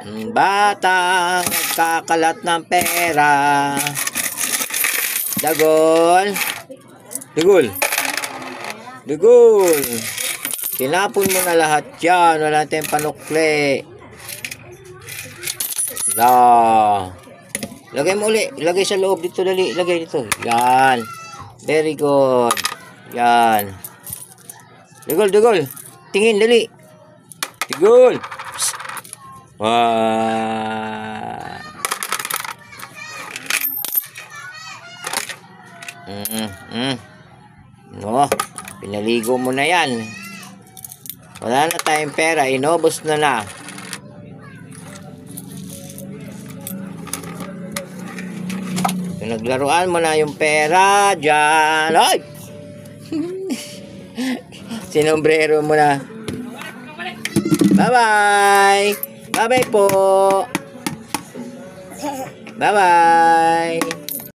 Batang nagkakalat ng pera. Dagol. Dagol. Dagol. Tinapon mo na lahat yan. Wala tayong panukli. Lagay mo uli. Lagay sa loob dito. Dali. Lagay dito. Yan. Very good. Yan. Dagol. Dagol. Tingin. Dali. Dagol. Wah. No, pinaligo mo na yan. Wala na tayong pera, inubos na. Pinaglaruan mo na yung pera dyan. Ay! Sinombrero mo na. Bye-bye! Bye-bye po! Bye-bye!